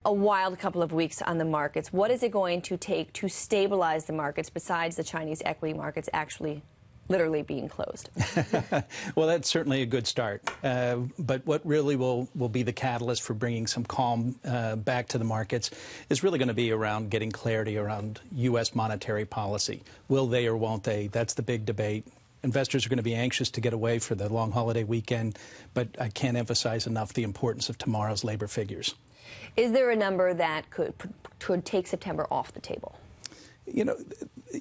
A wild couple of weeks on the markets. What is it going to take to stabilize the markets besides the Chinese equity markets actually literally being closed? Well, that's certainly a good start. But what really will be the catalyst for bringing some calm back to the markets is really going to be around getting clarity around U.S. monetary policy. Will they or won't they? That's the big debate. Investors are going to be anxious to get away for the long holiday weekend, but I can't emphasize enough the importance of tomorrow's labor figures. Is there a number that could take September off the table? You know,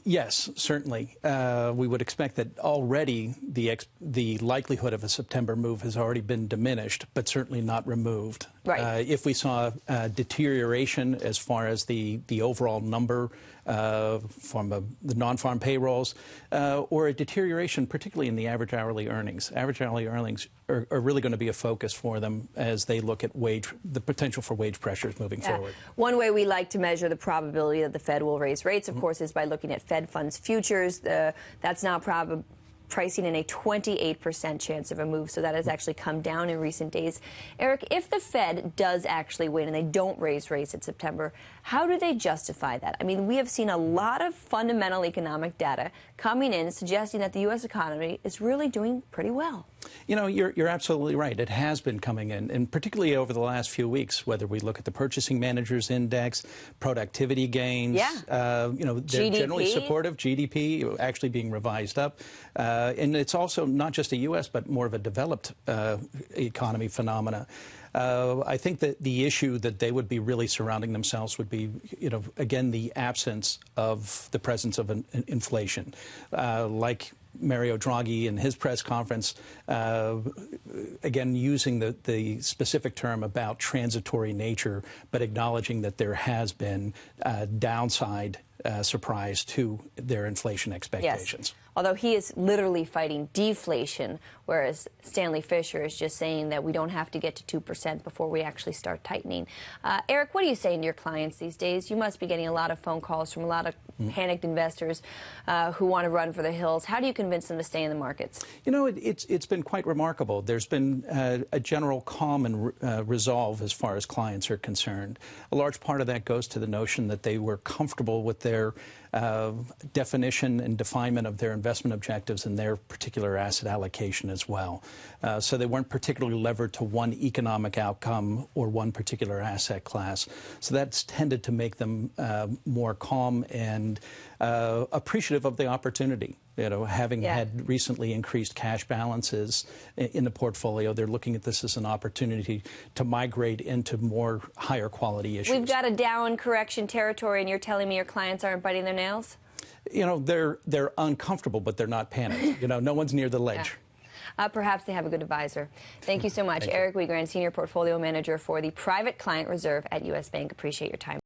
yes, certainly. We would expect that already the likelihood of a September move has already been diminished, but certainly not removed. Right. If we saw deterioration as far as the overall number from the non-farm payrolls, or a deterioration particularly in the average hourly earnings. Average hourly earnings are really going to be a focus for them as they look at the potential for wage pressures moving forward. One way we like to measure the probability that the Fed will raise rates, of course, is by looking at Fed funds futures. That's now pricing in a 28% chance of a move, so that has actually come down in recent days. Eric, if the Fed does actually win and they don't raise rates in September, how do they justify that? I mean, we have seen a lot of fundamental economic data coming in suggesting that the U.S. economy is really doing pretty well. You know, you're absolutely right. It has been coming in, and particularly over the last few weeks, whether we look at the Purchasing Managers Index, productivity gains, you know, they're generally supportive. GDP actually being revised up. And it's also not just a U.S., but more of a developed economy phenomena. I think that the issue that they would be really surrounding themselves would be, you know, again, the absence of the presence of inflation. Like Mario Draghi in his press conference, again, using the specific term about transitory nature, but acknowledging that there has been downside surprise to their inflation expectations. Yes. Although he is literally fighting deflation, whereas Stanley Fischer is just saying that we don't have to get to 2% before we actually start tightening. Eric, what are you saying to your clients these days? You must be getting a lot of phone calls from a lot of panicked investors who want to run for the hills. How do you convince them to stay in the markets? You know, it's been quite remarkable. There's been a general calm and resolve as far as clients are concerned. A large part of that goes to the notion that they were comfortable with their definition and definement of their investment objectives and their particular asset allocation as well. So they weren't particularly levered to one economic outcome or one particular asset class. So that's tended to make them more calm and appreciative of the opportunity. You know, having had recently increased cash balances in the portfolio, they're looking at this as an opportunity to migrate into more higher quality issues. We've got a down correction territory, and you're telling me your clients aren't biting their nails? You know, they're uncomfortable, but they're not panicked. You know, no one's near the ledge. Perhaps they have a good advisor. Thank you so much. Eric Wiegand, Senior Portfolio Manager for the Private Client Reserve at U.S. Bank. Appreciate your time.